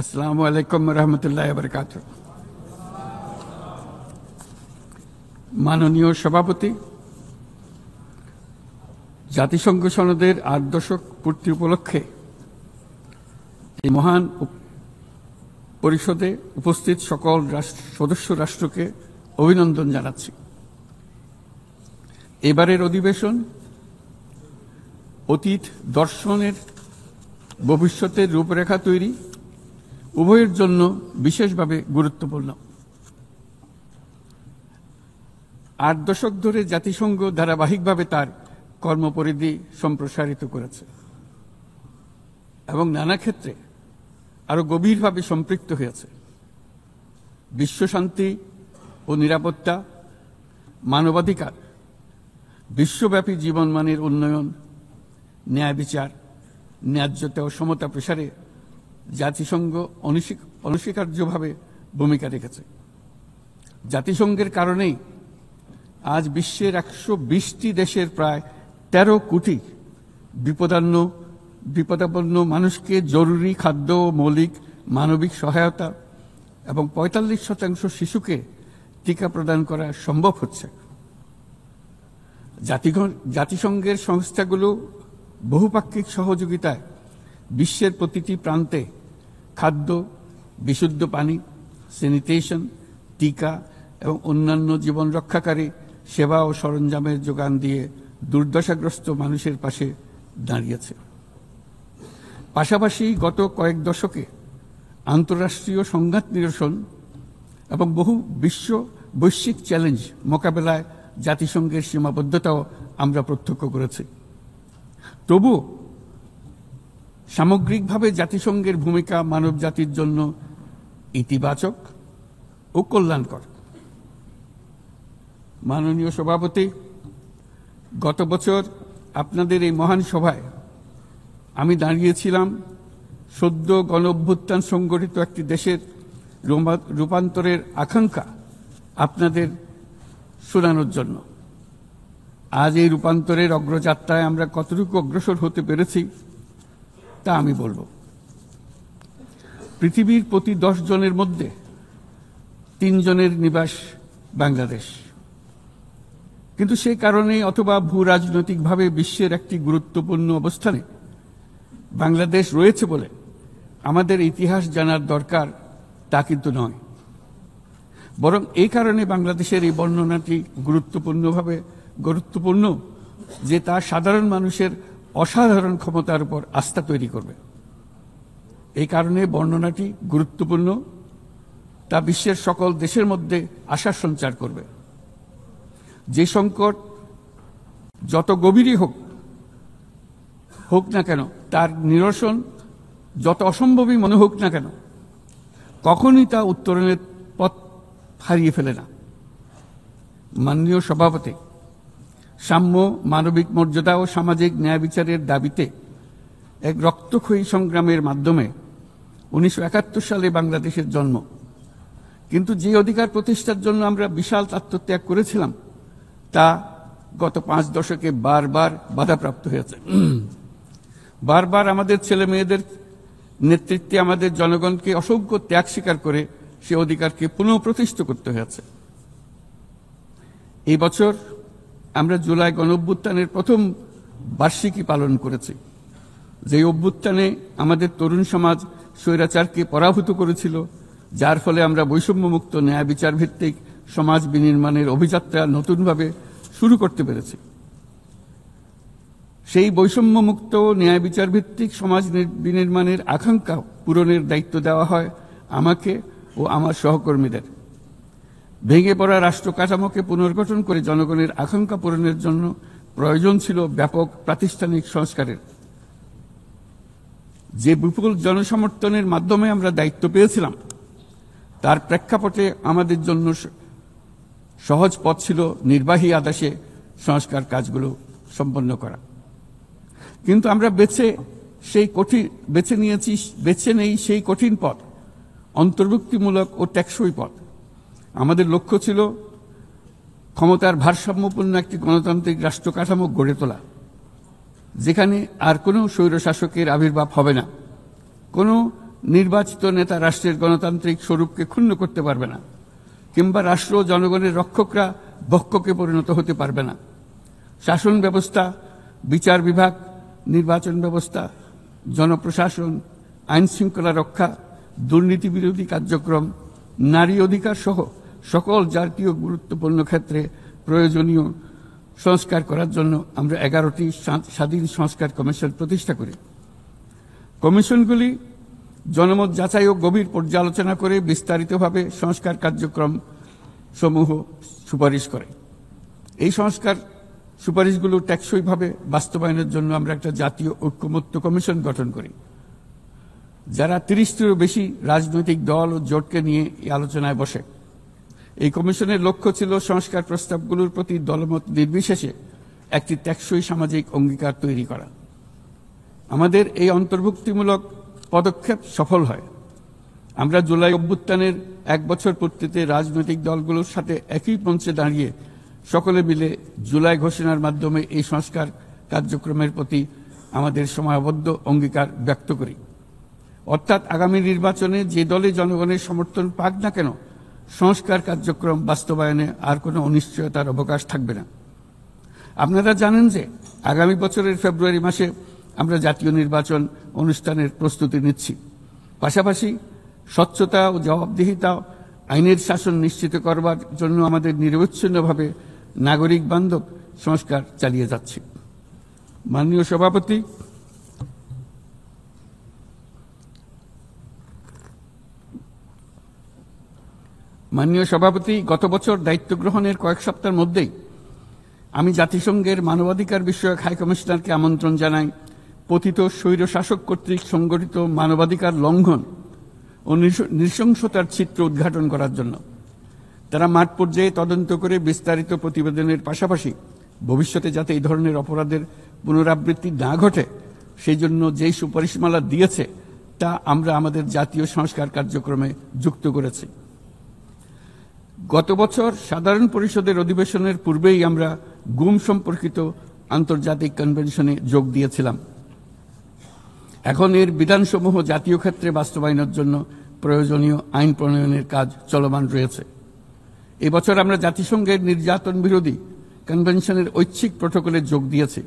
আসসালামু আলাইকুম রহমতুল্লাহি ওয়া বারাকাতুহু। মাননীয় সভাপতি, জাতিসংঘ সনদের ৮ দশক পূর্তি উপলক্ষে এই মহান পরিষদে উপস্থিত সকল সদস্য রাষ্ট্রকে অভিনন্দন জানাচ্ছি। এবারের অধিবেশন অতীত দর্শনের ভবিষ্যতের রূপরেখা তৈরি উভয়ের জন্য বিশেষভাবে গুরুত্বপূর্ণ। ৮ দশক ধরে জাতিসংঘ ধারাবাহিকভাবে তার কর্মপরিধি সম্প্রসারিত করেছে এবং নানা ক্ষেত্রে আরো গভীরভাবে সম্পৃক্ত হয়েছে। বিশ্বশান্তি ও নিরাপত্তা, মানবাধিকার, বিশ্বব্যাপী জীবনমানের উন্নয়ন, ন্যায় বিচার, ন্যায্যতা ও সমতা প্রসারে জাতিসংঘ অনস্বীকার্যভাবে ভূমিকা রেখেছে। জাতিসংঘের কারণেই আজ বিশ্বের ১২০টি দেশের প্রায় ১৩ কোটি বিপদাপন্ন মানুষকে জরুরি খাদ্য ও মৌলিক মানবিক সহায়তা এবং ৪৫% শিশুকে টিকা প্রদান করা সম্ভব হচ্ছে। জাতিসংঘের সংস্থাগুলো বহুপাক্ষিক সহযোগিতায় বিশ্বের প্রতিটি প্রান্তে খাদ্য, বিশুদ্ধ পানি, স্যানিটেশন, টিকা এবং অন্যান্য জীবন রক্ষাকারী সেবা ও সরঞ্জামের যোগান দিয়ে দুর্দশাগ্রস্ত মানুষের পাশে দাঁড়িয়েছে। পাশাপাশি গত কয়েক দশকে আন্তঃরাষ্ট্রীয় সংঘাত নিরসন এবং বহু বৈশ্বিক চ্যালেঞ্জ মোকাবেলায় জাতিসংঘের সীমাবদ্ধতাও আমরা প্রত্যক্ষ করেছি। তবুও সামগ্রিকভাবে জাতিসংঘের ভূমিকা মানব জাতির জন্য ইতিবাচক ও কল্যাণকর। মাননীয় সভাপতি, গত বছর আপনাদের এই মহান সভায় আমি দাঁড়িয়েছিলাম সদ্য গণ অভ্যুত্থান সংগঠিত একটি দেশের রূপান্তরের আকাঙ্ক্ষা আপনাদের শোনানোর জন্য। আজ এই রূপান্তরের অগ্রযাত্রায় আমরা কতটুকু অগ্রসর হতে পেরেছি তা আমি বলবো। পৃথিবীর প্রতি 10 জনের মধ্যে 3 জনের নিবাস বাংলাদেশ, কিন্তু সেই কারণে অথবা ভূ রাজনৈতিকভাবে বিশ্বের একটি গুরুত্বপূর্ণ অবস্থানে বাংলাদেশ রয়েছে বলে আমাদের ইতিহাস জানার দরকার তা কিন্তু নয়, বরং এই কারণে বাংলাদেশের এই বর্ণনাটি গুরুত্বপূর্ণ যে তা সাধারণ মানুষের অসাধারণ ক্ষমতার উপর আস্থা তৈরি করবে। এই কারণে বর্ণনাটি গুরুত্বপূর্ণ, তা বিশ্বের সকল দেশের মধ্যে আশার সঞ্চার করবে। যে সংকট যত গভীরই হোক না কেন, তার নিরসন যত অসম্ভবই মনে হোক না কেন, কখনই তা উত্তরণের পথ হারিয়ে ফেলে না। মাননীয় সভাপতি, সাম্য, মানবিক মর্যাদা ও সামাজিক ন্যায় বিচারের দাবিতে এক রক্তক্ষয়ী সংগ্রামের মাধ্যমে ১৯৭১ সালে বাংলাদেশের জন্ম। কিন্তু যে অধিকার প্রতিষ্ঠার জন্য আমরা বিশাল আত্মত্যাগ করেছিলাম তা গত 5 দশকে বারবার বাধাপ্রাপ্ত হয়েছে। বারবার আমাদের ছেলে মেয়েদের নেতৃত্বে আমাদের জনগণকে অসংখ্য ত্যাগ স্বীকার করে সে অধিকারকে পুনঃপ্রতিষ্ঠিত করতে হয়েছে। এই বছর আমরা জুলাই গণঅভ্যুত্থানের প্রথম বার্ষিকী পালন করেছি, যে অভ্যুত্থানে আমাদের তরুণ সমাজ স্বৈরাচারকে পরাভূত করেছিল, যার ফলে আমরা বৈষম্যমুক্ত ন্যায় বিচার ভিত্তিক সমাজ বিনির্মাণের অভিযাত্রা নতুনভাবে শুরু করতে পেরেছি। সেই বৈষম্যমুক্ত ন্যায় বিচার ভিত্তিক সমাজ বিনির্মাণের আকাঙ্ক্ষা পূরণের দায়িত্ব দেওয়া হয় আমাকে ও আমার সহকর্মীদের। ভেঙে পড়া রাষ্ট্র কাঠামোকে পুনর্গঠন করে জনগণের আকাঙ্ক্ষা পূরণের জন্য প্রয়োজন ছিল ব্যাপক প্রাতিষ্ঠানিক সংস্কারের। যে বিপুল জনসমর্থনের মাধ্যমে আমরা দায়িত্ব পেয়েছিলাম, তার প্রেক্ষাপটে আমাদের জন্য সহজ পথ ছিল নির্বাহী আদেশে সংস্কার কাজগুলো সম্পন্ন করা। কিন্তু আমরা বেছে নেই সেই কঠিন পথ, অন্তর্ভুক্তিমূলক ও টেকসই পথ। আমাদের লক্ষ্য ছিল ক্ষমতার ভারসাম্যপূর্ণ একটি গণতান্ত্রিক রাষ্ট্র কাঠামো গড়ে তোলা, যেখানে আর কোনো স্বৈরশাসকের আবির্ভাব হবে না, কোনো নির্বাচিত নেতা রাষ্ট্রের গণতান্ত্রিক স্বরূপকে ক্ষুণ্ণ করতে পারবে না, কিংবা রাষ্ট্র ও জনগণের রক্ষকরা ভক্ষকে পরিণত হতে পারবে না। শাসন ব্যবস্থা, বিচার বিভাগ, নির্বাচন ব্যবস্থা, জনপ্রশাসন, আইন শৃঙ্খলা রক্ষা, দুর্নীতি বিরোধী কার্যক্রম, নারী অধিকার সহ সকল জাতীয় গুরুত্বপূর্ণ ক্ষেত্রে প্রয়োজনীয় সংস্কার করার জন্য আমরা 11টি স্বাধীন সংস্কার কমিশন প্রতিষ্ঠা করি। কমিশনগুলি জনমত যাচাই ও গভীর পর্যালোচনা করে বিস্তারিতভাবে সংস্কার কার্যক্রম সমূহ সুপারিশ করে। এই সংস্কার সুপারিশগুলো টেকসইভাবে বাস্তবায়নের জন্য আমরা একটা জাতীয় ঐক্যমত্য কমিশন গঠন করি, যারা 30টিরও বেশি রাজনৈতিক দল ও জোটকে নিয়ে এই আলোচনায় বসে। এই কমিশনের লক্ষ্য ছিল সংস্কার প্রস্তাবগুলোর প্রতি দলমত নির্বিশেষে একটি টেকসই সামাজিক অঙ্গীকার তৈরি করা। আমাদের এই অন্তর্ভুক্তিমূলক পদক্ষেপ সফল হয়। আমরা জুলাই অভ্যুত্থানের 1 বছর পূর্তিতে রাজনৈতিক দলগুলোর সাথে একই মঞ্চে দাঁড়িয়ে সকলে মিলে জুলাই ঘোষণার মাধ্যমে এই সংস্কার কার্যক্রমের প্রতি আমাদের সময়াবদ্ধ অঙ্গীকার ব্যক্ত করি। অর্থাৎ আগামী নির্বাচনে যে দলে জনগণের সমর্থন পাক না কেন, সংস্কার কার্যক্রম বাস্তবায়নে আর কোনো অনিশ্চয়তার অবকাশ থাকবে না। আপনারা জানেন যে আগামী বছরের ফেব্রুয়ারি মাসে আমরা জাতীয় নির্বাচন অনুষ্ঠানের প্রস্তুতি নিচ্ছি। পাশাপাশি স্বচ্ছতা ও জবাবদিহিতা, আইনের শাসন নিশ্চিত করবার জন্য আমাদের নিরবচ্ছিন্নভাবে নাগরিক বান্ধব সংস্কার চালিয়ে যাচ্ছি। মাননীয় সভাপতি, গত বছর দায়িত্ব গ্রহণের কয়েক সপ্তাহের মধ্যেই আমি জাতিসংঘের মানবাধিকার বিষয়ক হাই কমিশনারকে আমন্ত্রণ জানাই পতিত স্বৈরশাসক কর্তৃক সংগঠিত মানবাধিকার লঙ্ঘন ও নৃশংসতার চিত্র উদ্ঘাটন করার জন্য। তারা মাঠ পর্যায়ে তদন্ত করে বিস্তারিত প্রতিবেদনের পাশাপাশি ভবিষ্যতে যাতে এই ধরনের অপরাধের পুনরাবৃত্তি না ঘটে সেই জন্য যেই সুপারিশমালা দিয়েছে তা আমরা আমাদের জাতীয় সংস্কার কার্যক্রমে যুক্ত করেছি। গত বছর সাধারণ পরিষদের অধিবেশনের পূর্বেই আমরা গুম সম্পর্কিত আন্তর্জাতিক কনভেনশনে যোগ দিয়েছিলাম। এখন এর বিধানসমূহ জাতীয় ক্ষেত্রে বাস্তবায়নের জন্য প্রয়োজনীয় আইন প্রণয়নের কাজ চলমান রয়েছে। এবছর আমরা জাতিসংঘের নির্যাতন বিরোধী কনভেনশনের ঐচ্ছিক প্রটোকলে যোগ দিয়েছি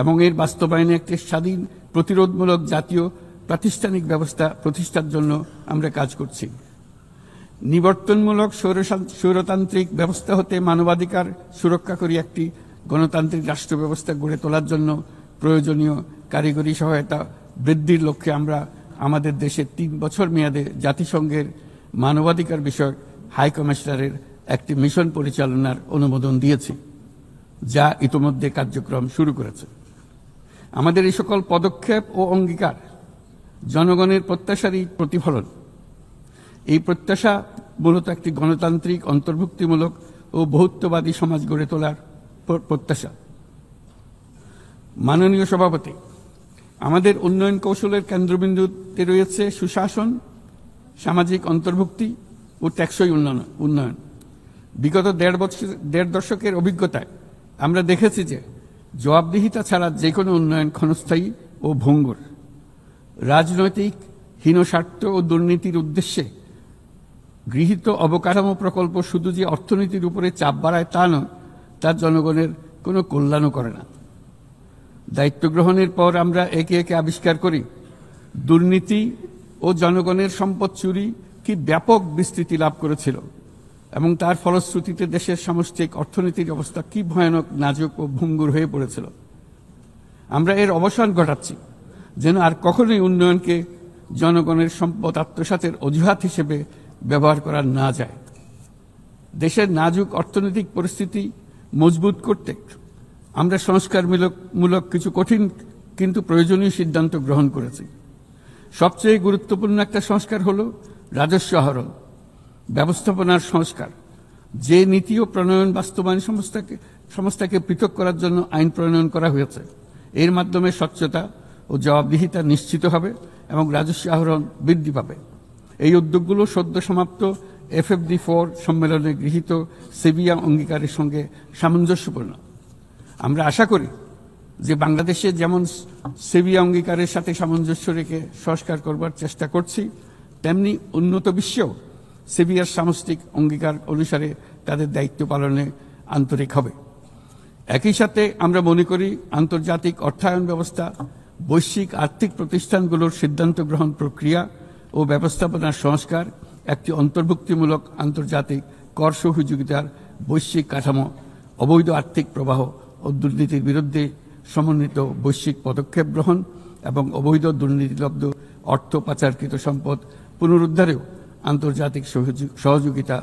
এবং এর বাস্তবায়নে একটি স্বাধীন প্রতিরোধমূলক জাতীয় প্রাতিষ্ঠানিক ব্যবস্থা প্রতিষ্ঠার জন্য আমরা কাজ করছি। নিবর্তনমূলক স্বৈরতান্ত্রিক ব্যবস্থা হতে মানবাধিকার সুরক্ষাকারী একটি গণতান্ত্রিক রাষ্ট্র ব্যবস্থা গড়ে তোলার জন্য প্রয়োজনীয় কারিগরি সহায়তা বৃদ্ধির লক্ষ্যে আমরা আমাদের দেশে 3 বছর মেয়াদে জাতিসংঘের মানবাধিকার বিষয়ক হাই কমিশনারের একটি মিশন পরিচালনার অনুমোদন দিয়েছি, যা ইতোমধ্যে কার্যক্রম শুরু করেছে। আমাদের এই সকল পদক্ষেপ ও অঙ্গীকার জনগণের প্রত্যাশারই প্রতিফলন। এই প্রত্যাশা মূলত একটি গণতান্ত্রিক, অন্তর্ভুক্তিমূলক ও বহুত্ববাদী সমাজ গড়ে তোলার প্রত্যাশা। মাননীয় সভাপতি, আমাদের উন্নয়ন কৌশলের কেন্দ্রবিন্দুতে রয়েছে সুশাসন, সামাজিক অন্তর্ভুক্তি ও টেকসই উন্নয়ন। বিগত 1.5 দশকের অভিজ্ঞতায় আমরা দেখেছি যে জবাবদিহিতা ছাড়া যে কোনো উন্নয়ন ক্ষণস্থায়ী ও ভঙ্গুর। রাজনৈতিক হীনস্বার্থ ও দুর্নীতির উদ্দেশ্যে গৃহীত অবকাঠামো প্রকল্প শুধু যে অর্থনীতির উপরে চাপ বাড়ায় তা নয়, তার জনগণের কোনো কল্যাণও করে না। দায়িত্ব গ্রহণের পর আমরা একে একে আবিষ্কার করি দুর্নীতি ও জনগণের সম্পদ চুরি কি ব্যাপক বিস্তৃতি লাভ করেছিল এবং তার ফলশ্রুতিতে দেশের সামষ্টিক অর্থনীতির অবস্থা কি ভয়ানক, নাজুক ও ভঙ্গুর হয়ে পড়েছিল। আমরা এর অবসান ঘটাচ্ছি যেন আর কখনোই উন্নয়নকে জনগণের সম্পদ আত্মসাতের অজুহাত হিসেবে ব্যবহার করা না যায়। দেশের নাজুক অর্থনৈতিক পরিস্থিতি মজবুত করতে আমরা সংস্কারমূলক কিছু কঠিন কিন্তু প্রয়োজনীয় সিদ্ধান্ত গ্রহণ করেছি। সবচেয়ে গুরুত্বপূর্ণ একটা সংস্কার হল রাজস্ব আহরণ ব্যবস্থাপনার সংস্কার। যে নীতি ও প্রণয়ন বাস্তবায়ন সংস্থাকে পৃথক করার জন্য আইন প্রণয়ন করা হয়েছে, এর মাধ্যমে স্বচ্ছতা ও জবাবদিহিতা নিশ্চিত হবে এবং রাজস্ব আহরণ বৃদ্ধি পাবে। এই উদ্যোগগুলো সদ্য সমাপ্ত FFD4 সম্মেলনে গৃহীত সেভিয়া অঙ্গীকারের সঙ্গে সামঞ্জস্যপূর্ণ। আমরা আশা করি যে বাংলাদেশে যেমন সেভিয়া অঙ্গীকারের সাথে সামঞ্জস্য রেখে সংস্কার করবার চেষ্টা করছি, তেমনি উন্নত বিশ্বেও সেভিয়ার সামষ্টিক অঙ্গীকার অনুসারে তাদের দায়িত্ব পালনে আন্তরিক হবে। একই সাথে আমরা মনে করি আন্তর্জাতিক অর্থায়ন ব্যবস্থা, বৈশ্বিক আর্থিক প্রতিষ্ঠানগুলোর সিদ্ধান্ত গ্রহণ প্রক্রিয়া ও ব্যবস্থাপনার সংস্কার, একটি অন্তর্ভুক্তিমূলক আন্তর্জাতিক কর সহযোগিতার বৈশ্বিক কাঠামো, অবৈধ আর্থিক প্রবাহ ও দুর্নীতির বিরুদ্ধে সমন্বিত বৈশ্বিক পদক্ষেপ গ্রহণ এবং অবৈধ দুর্নীতিলব্ধ অর্থ পাচারকৃত সম্পদ পুনরুদ্ধারেও আন্তর্জাতিক সহযোগিতা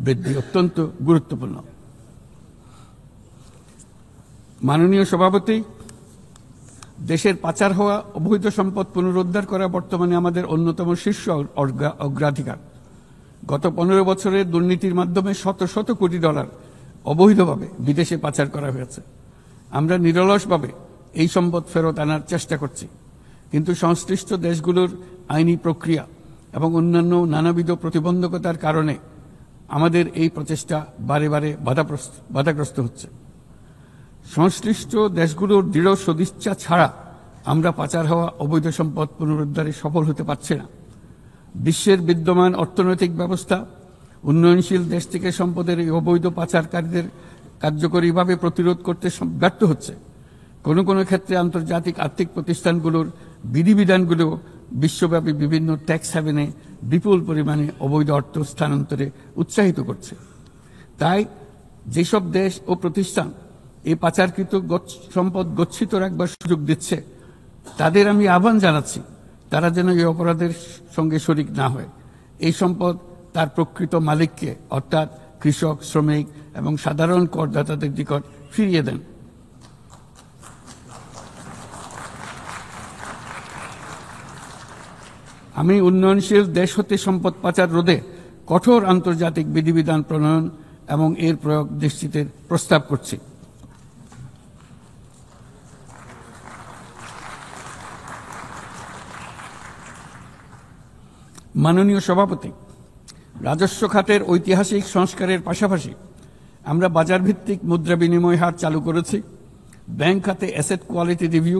বৃদ্ধি অত্যন্ত গুরুত্বপূর্ণ। মাননীয় সভাপতি, দেশের পাচার হওয়া অবৈধ সম্পদ পুনরুদ্ধার করা বর্তমানে আমাদের অন্যতম শীর্ষ অগ্রাধিকার। গত 15 বছরে দুর্নীতির মাধ্যমে শত শত কোটি ডলার অবৈধভাবে বিদেশে পাচার করা হয়েছে। আমরা নিরলসভাবে এই সম্পদ ফেরত আনার চেষ্টা করছি, কিন্তু সংশ্লিষ্ট দেশগুলোর আইনি প্রক্রিয়া এবং অন্যান্য নানাবিধ প্রতিবন্ধকতার কারণে আমাদের এই প্রচেষ্টা বারে বারে বাধাগ্রস্ত হচ্ছে। সংশ্লিষ্ট দেশগুলোর দৃঢ় সদিচ্ছা ছাড়া আমরা পাচার হওয়া অবৈধ সম্পদ পুনরুদ্ধারে সফল হতে পারছি না। বিশ্বের বিদ্যমান অর্থনৈতিক ব্যবস্থা উন্নয়নশীল দেশ থেকে সম্পদের এই অবৈধ পাচারকারীদের কার্যকরীভাবে প্রতিরোধ করতে ব্যর্থ হচ্ছে। কোনো কোনো ক্ষেত্রে আন্তর্জাতিক আর্থিক প্রতিষ্ঠানগুলোর বিধিবিধানগুলো বিশ্বব্যাপী বিভিন্ন ট্যাক্স হ্যাভেনে বিপুল পরিমাণে অবৈধ অর্থ স্থানান্তরে উৎসাহিত করছে। তাই যেসব দেশ ও প্রতিষ্ঠান এই পাচারকৃত সম্পদ গচ্ছিত রাখবার সুযোগ দিচ্ছে, তাদের আমি আহ্বান জানাচ্ছি তারা যেন এই অপরাধের সঙ্গে শরিক না হয়। এই সম্পদ তার প্রকৃত মালিককে অর্থাৎ কৃষক, শ্রমিক এবং সাধারণ করদাতাদের নিকট ফিরিয়ে দেন। আমি উন্নয়নশীল দেশ হতে সম্পদ পাচার রোধে কঠোর আন্তর্জাতিক বিধিবিধান প্রণয়ন এবং এর প্রয়োগ নিশ্চিতের প্রস্তাব করছি। মাননীয় সভাপতি, রাজস্ব খাতের ঐতিহাসিক সংস্কারের পাশাপাশি আমরা বাজারভিত্তিক মুদ্রা বিনিময় হার চালু করেছি। ব্যাংক খাতে অ্যাসেট কোয়ালিটি রিভিউ,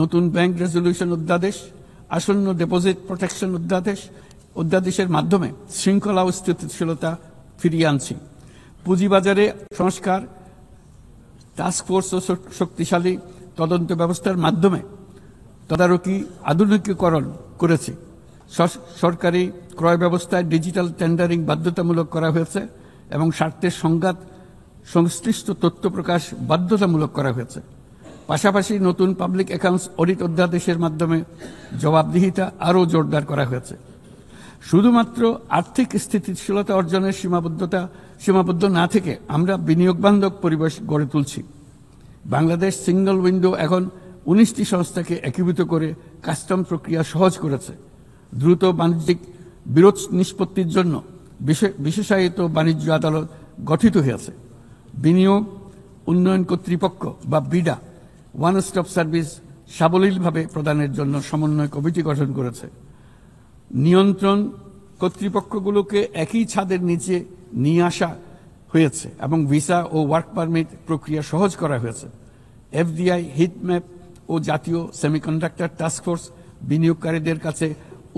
নতুন ব্যাংক রেজলিউশন অধ্যাদেশ, আসন্ন ডিপোজিট প্রোটেকশন অধ্যাদেশের মাধ্যমে শৃঙ্খলা ও স্থিতিশীলতা ফিরিয়ে আনছি। পুঁজিবাজারে সংস্কার, টাস্কফোর্স ও শক্তিশালী তদন্ত ব্যবস্থার মাধ্যমে তদারকি আধুনিকীকরণ করেছি। সরকারি ক্রয় ব্যবস্থায় ডিজিটাল টেন্ডারিং বাধ্যতামূলক করা হয়েছে এবং স্বার্থের সংঘাত সংশ্লিষ্ট তথ্য প্রকাশ বাধ্যতামূলক করা হয়েছে। পাশাপাশি নতুন পাবলিক অ্যাকাউন্টস অডিট অধ্যাদেশের মাধ্যমে জবাবদিহিতা আরও জোরদার করা হয়েছে। শুধুমাত্র আর্থিক স্থিতিশীলতা অর্জনের সীমাবদ্ধ না থেকে আমরা বিনিয়োগ বান্ধব পরিবেশ গড়ে তুলছি। বাংলাদেশ সিঙ্গল উইন্ডো এখন 19টি সংস্থাকে একীভূত করে কাস্টম প্রক্রিয়া সহজ করেছে। দ্রুত বাণিজ্যিক বিরোধ নিষ্পত্তির জন্য বিশেষায়িত বাণিজ্য আদালত গঠিত হয়েছে। বিনিয়োগ উন্নয়ন কর্তৃপক্ষ বা বিডা ওয়ান স্টপ সার্ভিস সাবলীলভাবে প্রদানের জন্য সমন্বয় কমিটি গঠন করেছে। নিয়ন্ত্রণ কর্তৃপক্ষগুলোকে একই ছাদের নিচে নিয়ে আসা হয়েছে এবং ভিসা ও ওয়ার্ক পারমিট প্রক্রিয়া সহজ করা হয়েছে। এফডিআই, হিটম্যাপ ও জাতীয় সেমিকন্ডাক্টর টাস্কফোর্স বিনিয়োগকারীদের কাছে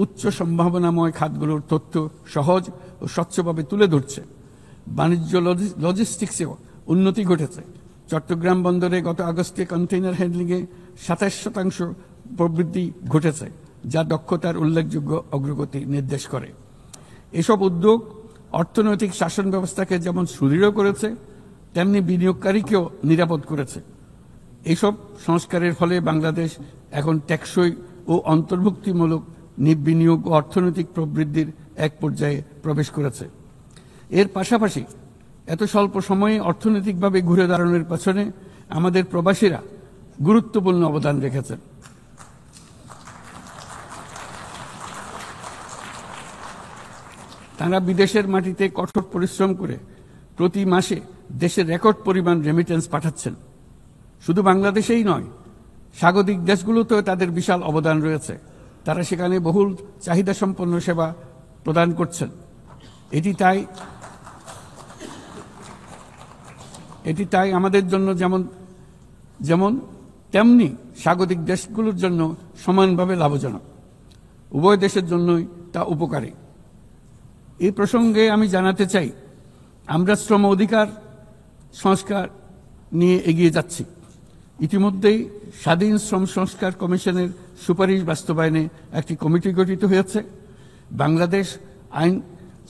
উচ্চ সম্ভাবনাময় খাতগুলোর তথ্য সহজ ও স্বচ্ছভাবে তুলে ধরছে। বাণিজ্য লজিস্টিক্সেও উন্নতি ঘটেছে। চট্টগ্রাম বন্দরে গত আগস্টে কন্টেইনার হ্যান্ডলিংয়ে 27% প্রবৃদ্ধি ঘটেছে, যা দক্ষতার উল্লেখযোগ্য অগ্রগতি নির্দেশ করে। এসব উদ্যোগ অর্থনৈতিক শাসন ব্যবস্থাকে যেমন সুদৃঢ় করেছে, তেমনি বিনিয়োগকারীকেও নিরাপদ করেছে। এইসব সংস্কারের ফলে বাংলাদেশ এখন টেকসই ও অন্তর্ভুক্তিমূলক বিনিয়োগ ও অর্থনৈতিক প্রবৃদ্ধির এক পর্যায়ে প্রবেশ করেছে। এর পাশাপাশি এত স্বল্প সময়ে অর্থনৈতিকভাবে ঘুরে দাঁড়ানোর পেছনে আমাদের প্রবাসীরা গুরুত্বপূর্ণ অবদান রেখেছেন। তারা বিদেশের মাটিতে কঠোর পরিশ্রম করে প্রতি মাসে দেশের রেকর্ড পরিমাণ রেমিটেন্স পাঠাচ্ছেন। শুধু বাংলাদেশেই নয়, স্বাগতিক দেশগুলোতেও তাদের বিশাল অবদান রয়েছে। তারা সেখানে বহুল চাহিদা সম্পন্ন সেবা প্রদান করছেন। এটি তাই আমাদের জন্য যেমন তেমনি স্বাগতিক দেশগুলোর জন্য সমানভাবে লাভজনক। উভয় দেশের জন্যই তা উপকারী। এই প্রসঙ্গে আমি জানাতে চাই, আমরা শ্রম অধিকার সংস্কার নিয়ে এগিয়ে যাচ্ছি। ইতিমধ্যেই স্বাধীন শ্রম সংস্কার কমিশনের সুপারিশ বাস্তবায়নে একটি কমিটি গঠিত হয়েছে। বাংলাদেশ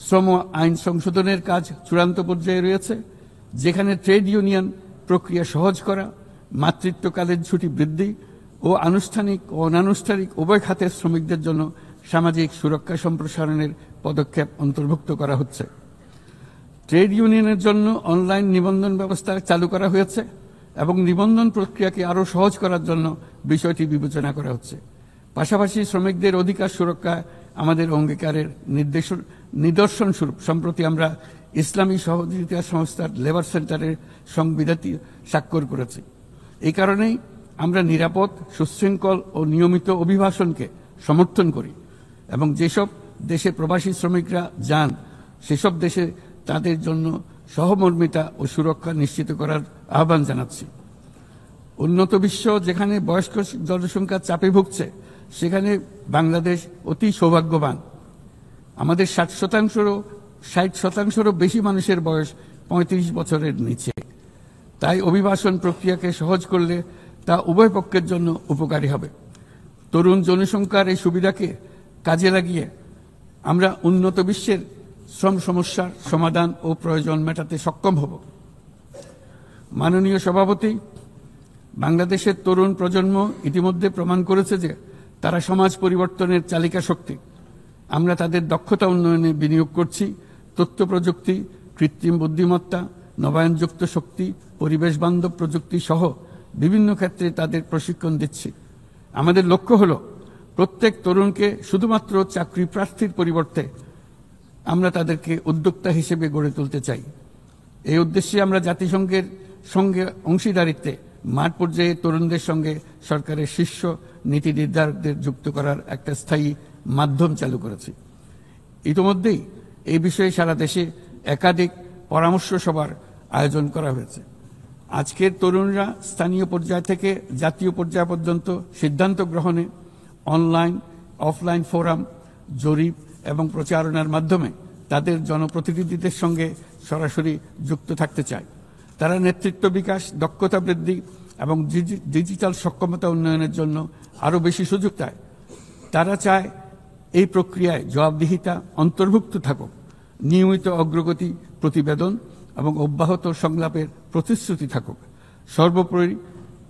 শ্রম আইন সংশোধনের কাজ চূড়ান্ত পর্যায়ে রয়েছে, যেখানে ট্রেড ইউনিয়ন প্রক্রিয়া সহজ করা, মাতৃত্বকালীন ছুটি বৃদ্ধি ও আনুষ্ঠানিক ও অনানুষ্ঠানিক উভয় খাতের শ্রমিকদের জন্য সামাজিক সুরক্ষা সম্প্রসারণের পদক্ষেপ অন্তর্ভুক্ত করা হচ্ছে। ট্রেড ইউনিয়নের জন্য অনলাইন নিবন্ধন ব্যবস্থা চালু করা হয়েছে এবং নিবন্ধন প্রক্রিয়াকে আরও সহজ করার জন্য বিষয়টি বিবেচনা করা হচ্ছে। পাশাপাশি শ্রমিকদের অধিকার সুরক্ষায় আমাদের অঙ্গীকারের নিদর্শন স্বরূপ সম্প্রতি আমরা ইসলামী সহযোগিতা সংস্থার লেবার সেন্টারের সংবিধানটি স্বাক্ষর করেছি। এই কারণেই আমরা নিরাপদ, সুশৃঙ্খল ও নিয়মিত অভিবাসনকে সমর্থন করি এবং যেসব দেশে প্রবাসী শ্রমিকরা যান সেসব দেশে তাদের জন্য সহমর্মিতা ও সুরক্ষা নিশ্চিত করার আহ্বান জানাচ্ছি। উন্নত বিশ্ব যেখানে বয়স্ক জনসংখ্যা চাপে ভুগছে, সেখানে বাংলাদেশ অতি সৌভাগ্যবান। আমাদের 60% বেশি মানুষের বয়স 35 বছরের নিচে। তাই অভিবাসন প্রক্রিয়াকে সহজ করলে তা উভয় পক্ষের জন্য উপকারী হবে। তরুণ জনসংখ্যার এই সুবিধাকে কাজে লাগিয়ে আমরা উন্নত বিশ্বের শ্রম সমস্যার সমাধান ও প্রয়োজন মেটাতে সক্ষম হব। মাননীয় সভাপতি, বাংলাদেশের তরুণ প্রজন্ম ইতিমধ্যে প্রমাণ করেছে যে তারা সমাজ পরিবর্তনের চালিকা শক্তি। আমরা তাদের দক্ষতা উন্নয়নে বিনিয়োগ করছি। তথ্য প্রযুক্তি, কৃত্রিম বুদ্ধিমত্তা, নবায়নযুক্ত শক্তি, পরিবেশ বান্ধব প্রযুক্তি সহ বিভিন্ন ক্ষেত্রে তাদের প্রশিক্ষণ দিচ্ছি। আমাদের লক্ষ্য হল প্রত্যেক তরুণকে শুধুমাত্র চাকরি প্রার্থীর পরিবর্তে আমরা তাদেরকে উদ্যোক্তা হিসেবে গড়ে তুলতে চাই। এই উদ্দেশ্যে আমরা জাতিসংঘের সঙ্গে অংশীদারিত্বে মাঠ পর্যায়ে তরুণদের সঙ্গে সরকারের শীর্ষ নীতি নির্ধারকদের যুক্ত করার একটা স্থায়ী মাধ্যম চালু করেছি। ইতিমধ্যেই এই বিষয়ে সারা দেশে একাধিক পরামর্শ সভার আয়োজন করা হয়েছে। আজকের তরুণরা স্থানীয় পর্যায় থেকে জাতীয় পর্যায় পর্যন্ত সিদ্ধান্ত গ্রহণে অনলাইন, অফলাইন ফোরাম, জরিপ এবং প্রচারণার মাধ্যমে তাদের জনপ্রতিনিধিদের সঙ্গে সরাসরি যুক্ত থাকতে চায়। তারা নেতৃত্ব বিকাশ, দক্ষতা বৃদ্ধি এবং ডিজিটাল সক্ষমতা উন্নয়নের জন্য আরও বেশি সুযোগ চায়। তারা চায় এই প্রক্রিয়ায় জবাবদিহিতা অন্তর্ভুক্ত থাকুক, নিয়মিত অগ্রগতি প্রতিবেদন এবং অব্যাহত সংলাপের প্রতিশ্রুতি থাকুক। সর্বোপরি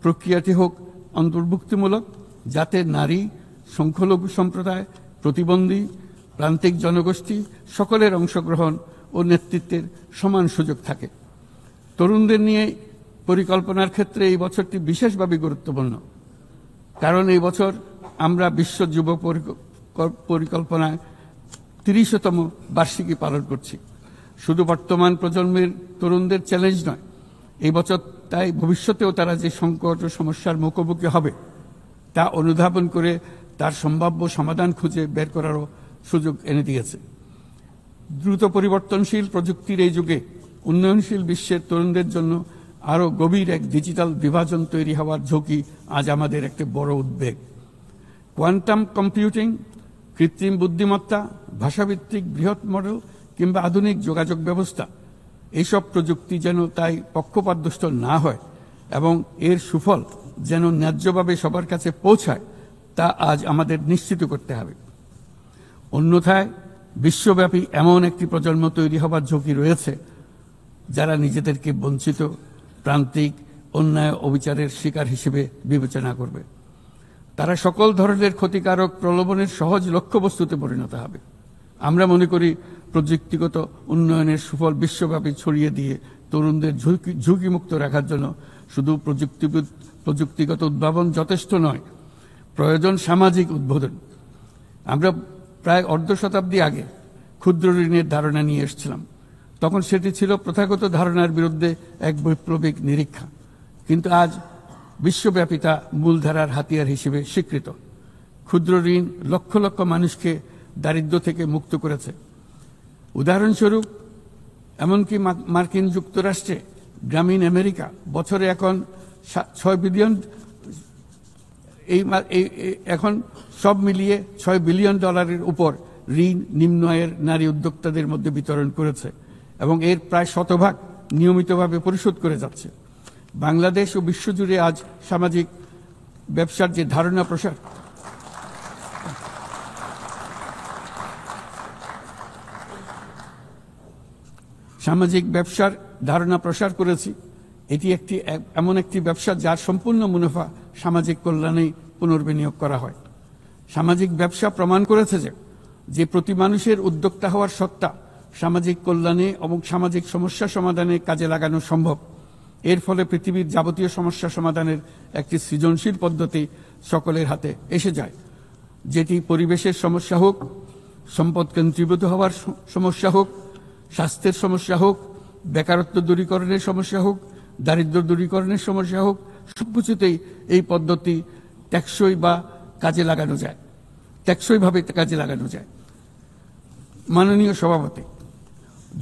প্রক্রিয়াটি হোক অন্তর্ভুক্তিমূলক, যাতে নারী, সংখ্যালঘু সম্প্রদায়, প্রতিবন্ধী, প্রান্তিক জনগোষ্ঠী সকলের অংশগ্রহণ ও নেতৃত্বের সমান সুযোগ থাকে। তরুণদের নিয়ে পরিকল্পনার ক্ষেত্রে এই বছরটি বিশেষভাবে গুরুত্বপূর্ণ, কারণ এই বছর আমরা বিশ্ব যুব পরিকল্পনায় 30তম বার্ষিকী পালন করছি। শুধু বর্তমান প্রজন্মের তরুণদের চ্যালেঞ্জ নয়, এই বছর তাই ভবিষ্যতেও তারা যে সংকট ও সমস্যার মুখোমুখি হবে তা অনুধাবন করে তার সম্ভাব্য সমাধান খুঁজে বের করারও সুযোগ এনে দিয়েছে। দ্রুত পরিবর্তনশীল প্রযুক্তির এই যুগে উন্নয়নশীল বিশ্বের তরুণদের জন্য আরও গভীর এক ডিজিটাল বিভাজন তৈরি হওয়ার ঝুঁকি আজ আমাদের একটি বড় উদ্বেগ। কোয়ান্টাম কম্পিউটিং, কৃত্রিম বুদ্ধিমত্তা, ভাষাভিত্তিক বৃহৎ মডেল কিংবা আধুনিক যোগাযোগ ব্যবস্থা, এইসব প্রযুক্তি যেন তাই পক্ষপাতদুষ্ট না হয় এবং এর সুফল যেন ন্যায্যভাবে সবার কাছে পৌঁছায়, তা আজ আমাদের নিশ্চিত করতে হবে। অন্যথায় বিশ্বব্যাপী এমন একটি প্রজন্ম তৈরি হবার ঝুঁকি রয়েছে যারা নিজেদেরকে বঞ্চিত, প্রান্তিক, অন্যায় অবিচারের শিকার হিসেবে বিবেচনা করবে। তারা সকল ধরনের ক্ষতিকারক প্রলোভনের সহজ লক্ষ্যবস্তুতে পরিণত হবে। আমরা মনে করি প্রযুক্তিগত উন্নয়নের সুফল বিশ্বব্যাপী ছড়িয়ে দিয়ে তরুণদের ঝুঁকিমুক্ত রাখার জন্য শুধু প্রযুক্তিগত উদ্ভাবন যথেষ্ট নয়, প্রয়োজন সামাজিক উদ্বোধন। আমরা প্রায় অর্ধ শতাব্দী আগে ক্ষুদ্র ঋণের ধারণা নিয়ে এসেছিলাম। তখন সেটি ছিল প্রথাগত ধারণার বিরুদ্ধে এক বৈপ্লবিক নিরীক্ষা, কিন্তু আজ বিশ্বব্যাপী তা মূলধারার হাতিয়ার হিসেবে স্বীকৃত। ক্ষুদ্র ঋণ লক্ষ লক্ষ মানুষকে দারিদ্র্য থেকে মুক্ত করেছে। উদাহরণস্বরূপ এমনকি মার্কিন যুক্তরাষ্ট্রে গ্রামীণ আমেরিকা বছরে এখন $6 বিলিয়ন এখন সব মিলিয়ে $6 বিলিয়ন উপর ঋণ নিম্ন আয়ের নারী উদ্যোক্তাদের মধ্যে বিতরণ করেছে এবং এর প্রায় শতভাগ নিয়মিতভাবে পরিশোধ করে যাচ্ছে। বাংলাদেশ ও বিশ্বজুড়ে আজ সামাজিক ব্যবসার যে ধারণা প্রসার করেছি, এটি এমন একটি ব্যবসা যার সম্পূর্ণ মুনাফা সামাজিক কল্যাণে পুনর্বিনিয়োগ করা হয়। সামাজিক ব্যবসা প্রমাণ করেছে যে প্রতি মানুষের উদ্যোক্তা হওয়ার সত্তা সামাজিক কল্যাণে এবং সামাজিক সমস্যা সমাধানে কাজে লাগানো সম্ভব। এর ফলে পৃথিবীর যাবতীয় সমস্যা সমাধানের একটি সৃজনশীল পদ্ধতি সকলের হাতে এসে যায়, যেটি পরিবেশের সমস্যা হোক, সম্পদ কেন্দ্রীভূত হওয়ার সমস্যা হোক, স্বাস্থ্যের সমস্যা হোক, বেকারত্ব দূরীকরণের সমস্যা হোক, দারিদ্র্য দূরীকরণের সমস্যা হোক, সবকিছুতেই এই পদ্ধতি টেকসইভাবে কাজে লাগানো যায়। মাননীয় সভাপতি,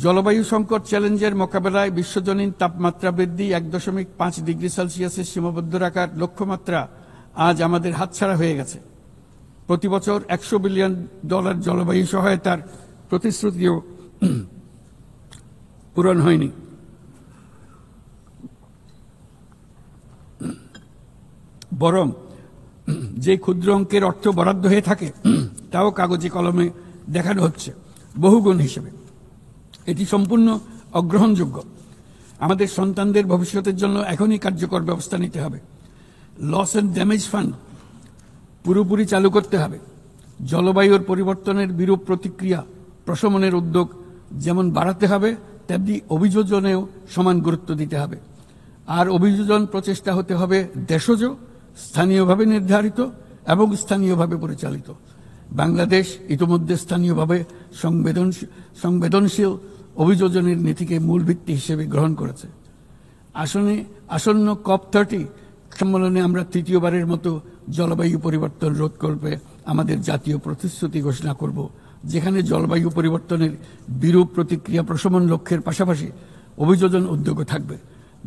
জলবায়ু সংকট চ্যালেঞ্জের মোকাবেলায় বিশ্বজনীন তাপমাত্রা বৃদ্ধি 1.5 ডিগ্রি সেলসিয়াসের সীমাবদ্ধ রাখার লক্ষ্যমাত্রা আজ আমাদের হাতছাড়া হয়ে গেছে। প্রতি বছর $100 বিলিয়ন জলবায়ু সহায়তার প্রতিশ্রুতিও পূরণ হয়নি। বরং যে ক্ষুদ্র অঙ্কের অর্থ বরাদ্দ হয়ে থাকে তাও কাগজে কলমে দেখানো হচ্ছে বহুগুণ হিসেবে। এটি সম্পূর্ণ অগ্রহণযোগ্য। আমাদের সন্তানদের ভবিষ্যতের জন্য এখনই কার্যকর ব্যবস্থা নিতে হবে। লস অ্যান্ড ড্যামেজ ফান্ড পুরোপুরি চালু করতে হবে। জলবায়ুর পরিবর্তনের বিরূপ প্রতিক্রিয়া প্রশমনের উদ্যোগ যেমন বাড়াতে হবে, তেমনি অভিযোজনেও সমান গুরুত্ব দিতে হবে। আর অভিযোজন প্রচেষ্টা হতে হবে দেশজ, স্থানীয়ভাবে নির্ধারিত এবং স্থানীয়ভাবে পরিচালিত। বাংলাদেশ ইতিমধ্যে স্থানীয়ভাবে সংবেদনশীল অভিযোজনের নীতিকে মূল ভিত্তি হিসেবে গ্রহণ করেছে। আসন্ন COP30 সম্মেলনে আমরা তৃতীয়বারের মতো জলবায়ু পরিবর্তন রোধকল্পে আমাদের জাতীয় প্রতিশ্রুতি ঘোষণা করব, যেখানে জলবায়ু পরিবর্তনের বিরূপ প্রতিক্রিয়া প্রশমন লক্ষ্যের পাশাপাশি অভিযোজন উদ্যোগও থাকবে।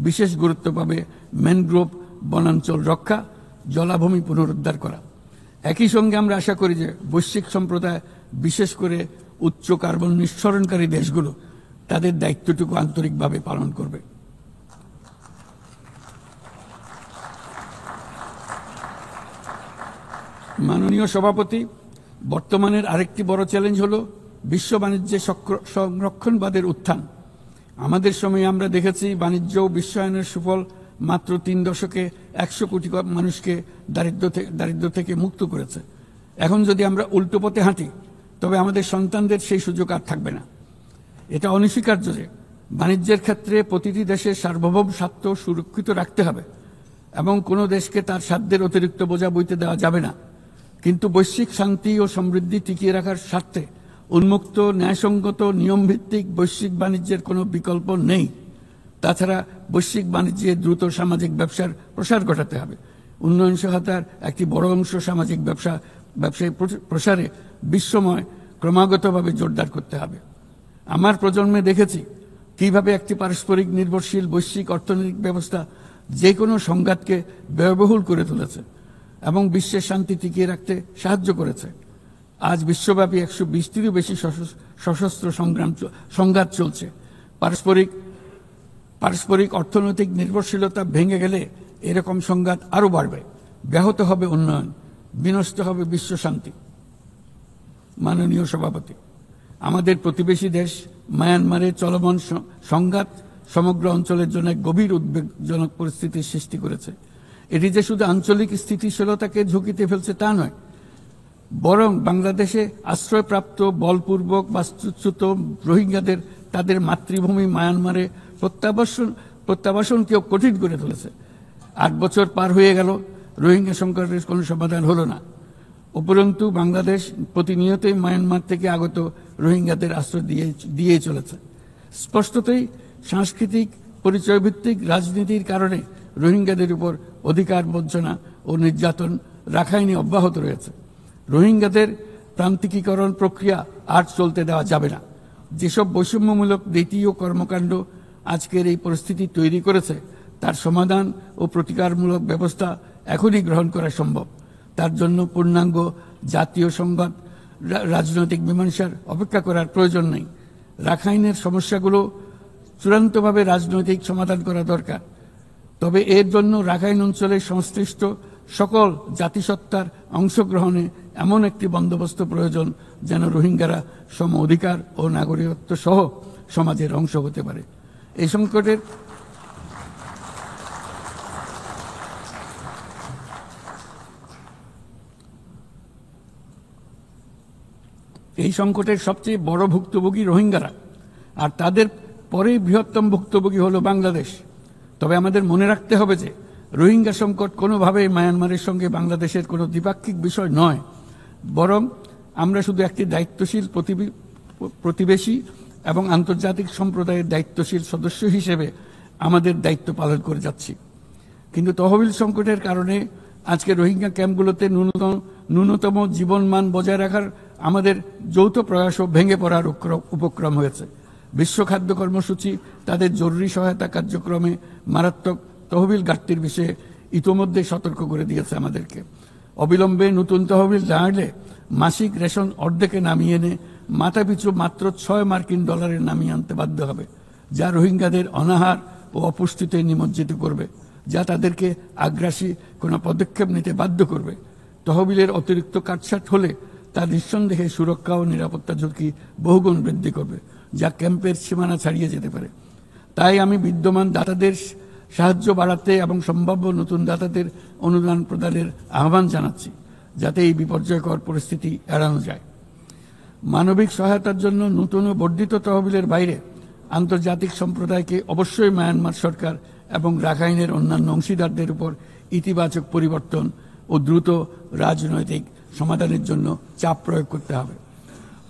বিশেষ গুরুত্ব পাবে ম্যানগ্রোভ বনাঞ্চল রক্ষা, জলাভূমি পুনরুদ্ধার করা। একই সঙ্গে আমরা আশা করি যে বৈশ্বিক সম্প্রদায়, বিশেষ করে উচ্চ কার্বন নিঃসরণকারী দেশগুলো তাদের দায়িত্বটুকু আন্তরিকভাবে পালন করবে। মাননীয় সভাপতি, বর্তমানের আরেকটি বড় চ্যালেঞ্জ হলো বিশ্ব বাণিজ্যে সংরক্ষণবাদের উত্থান। আমাদের সময়ে আমরা দেখেছি বাণিজ্য ও বিশ্বায়নের সুফল মাত্র 3 দশকে 100 কোটি মানুষকে দারিদ্র্য থেকে মুক্ত করেছে। এখন যদি আমরা উল্টো পথে হাঁটি তবে আমাদের সন্তানদের সেই সুযোগ আর থাকবে না। এটা অনস্বীকার্য যে বাণিজ্যের ক্ষেত্রে প্রতিটি দেশের সার্বভৌম স্বার্থ সুরক্ষিত রাখতে হবে এবং কোনো দেশকে তার সাধ্যের অতিরিক্ত বোঝা বইতে দেওয়া যাবে না। কিন্তু বৈশ্বিক শান্তি ও সমৃদ্ধি টিকিয়ে রাখার স্বার্থে উন্মুক্ত, ন্যায়সঙ্গত, নিয়মভিত্তিক বৈশ্বিক বাণিজ্যের কোনো বিকল্প নেই। তাছাড়া বৈশ্বিক বাণিজ্যে দ্রুত সামাজিক ব্যবসার প্রসার ঘটাতে হবে। উন্নয়ন সহায়তার একটি বড় অংশ সামাজিক ব্যবসায় প্রসারে বিশ্বময় ক্রমাগতভাবে জোরদার করতে হবে। আমার প্রজন্মে দেখেছি কিভাবে একটি পারস্পরিক নির্ভরশীল বৈশ্বিক অর্থনৈতিক ব্যবস্থা যে কোনো সংঘাতকে ব্যয়বহুল করে তুলেছে এবং বিশ্বের শান্তি টিকিয়ে রাখতে সাহায্য করেছে। আজ বিশ্বব্যাপী 120টিরও বেশি সশস্ত্র সংঘাত চলছে। পারস্পরিক অর্থনৈতিক নির্ভরশীলতা ভেঙে গেলে এরকম সংঘাত আরও বাড়বে, ব্যাহত হবে উন্নয়ন, বিনষ্ট হবে বিশ্ব শান্তি। মাননীয় সভাপতি, আমাদের প্রতিবেশী দেশ মায়ানমারে চলমান সংঘাত সমগ্র অঞ্চলের জন্য গভীর উদ্বেগজনক পরিস্থিতির সৃষ্টি করেছে। এটি যে শুধু আঞ্চলিক স্থিতিশীলতাকে ঝুঁকিতে ফেলছে তা নয়, বরং বাংলাদেশে আশ্রয়প্রাপ্ত বলপূর্বক বাস্তুচ্যুত রোহিঙ্গাদের তাদের মাতৃভূমি মায়ানমারে প্রত্যাবাসনকেও কঠিন করে তুলেছে। 8 বছর পার হয়ে গেল, রোহিঙ্গা সংকটের কোনো সমাধান হলো না। উপরন্তু বাংলাদেশ প্রতিনিয়তই মায়ানমার থেকে আগত রোহিঙ্গাদের আশ্রয় দিয়েই চলেছে। স্পষ্টতই সাংস্কৃতিক পরিচয়ভিত্তিক রাজনীতির কারণে রোহিঙ্গাদের উপর অধিকার বঞ্চনা ও নির্যাতন রাখাইনে অব্যাহত রয়েছে। রোহিঙ্গাদের প্রান্তিকীকরণ প্রক্রিয়া আর চলতে দেওয়া যাবে না। যেসব বৈষম্যমূলক নীতি ও কর্মকাণ্ড আজকের এই পরিস্থিতি তৈরি করেছে তার সমাধান ও প্রতিকারমূলক ব্যবস্থা এখনই গ্রহণ করা সম্ভব। তার জন্য পূর্ণাঙ্গ জাতীয় সংবাদ রাজনৈতিক মীমাংসার অপেক্ষা করার প্রয়োজন নেই। রাখাইনের সমস্যাগুলো চূড়ান্তভাবে রাজনৈতিক সমাধান করা দরকার। তবে এর জন্য রাখাইন অঞ্চলের সংশ্লিষ্ট সকল জাতিসত্তার অংশগ্রহণে এমন একটি বন্দোবস্ত প্রয়োজন যেন রোহিঙ্গারা সম অধিকার ও নাগরিকত্ব সহ সমাজের অংশ হতে পারে। এই সংকটের সবচেয়ে বড় ভুক্তভোগী রোহিঙ্গারা, আর তাদের পরে বৃহত্তম ভুক্তভোগী হলো বাংলাদেশ। তবে আমাদের মনে রাখতে হবে যে রোহিঙ্গা সংকট কোনোভাবেই মায়ানমারের সঙ্গে বাংলাদেশের কোনো দ্বিপাক্ষিক বিষয় নয়, বরং আমরা শুধু একটি দায়িত্বশীল প্রতিবেশী এবং আন্তর্জাতিক সম্প্রদায়ের দায়িত্বশীল সদস্য হিসেবে আমাদের দায়িত্ব পালন করে যাচ্ছি। কিন্তু তহবিল সংকটের কারণে আজকে রোহিঙ্গা ক্যাম্পগুলোতে ন্যূনতম জীবনমান বজায় রাখার আমাদের যৌথ প্রয়াসও ভেঙে পড়ার উপক্রম হয়েছে। বিশ্ব খাদ্য কর্মসূচি তাদের জরুরি সহায়তা কার্যক্রমে মারাত্মক তহবিল ঘাটতির বিষয়ে ইতোমধ্যে সতর্ক করে দিয়েছে আমাদেরকে। অবিলম্বে নতুন তহবিল না এলে মাসিক রেশন অর্ধেকে নামিয়ে এনে মাথাপিছু মাত্র $6 নামিয়ে আনতে বাধ্য হবে, যা রোহিঙ্গাদের অনাহার ও অপুষ্টিতে নিমজ্জিত করবে, যা তাদেরকে আগ্রাসী কোনো পদক্ষেপ নিতে বাধ্য করবে। তহবিলের অতিরিক্ত কাটছাট হলে তা নিঃসন্দেহে সুরক্ষা ও নিরাপত্তা ঝুঁকি বহুগুণ বৃদ্ধি করবে, যা ক্যাম্পের সীমানা ছাড়িয়ে যেতে পারে। তাই আমি বিদ্যমান দাতাদের সাহায্য বাড়াতে এবং সম্ভাব্য নতুন দাতাদের অনুদান প্রদানের আহ্বান জানাচ্ছি, যাতে এই বিপর্যয়কর পরিস্থিতি এড়ানো যায়। মানবিক সহায়তার জন্য নতুন ও বর্ধিত তহবিলের বাইরে আন্তর্জাতিক সম্প্রদায়কে অবশ্যই মায়ানমার সরকার এবং রাখাইনের অন্যান্য অংশীদারদের উপর ইতিবাচক পরিবর্তন ও দ্রুত রাজনৈতিক সমাধানের জন্য চাপ প্রয়োগ করতে হবে।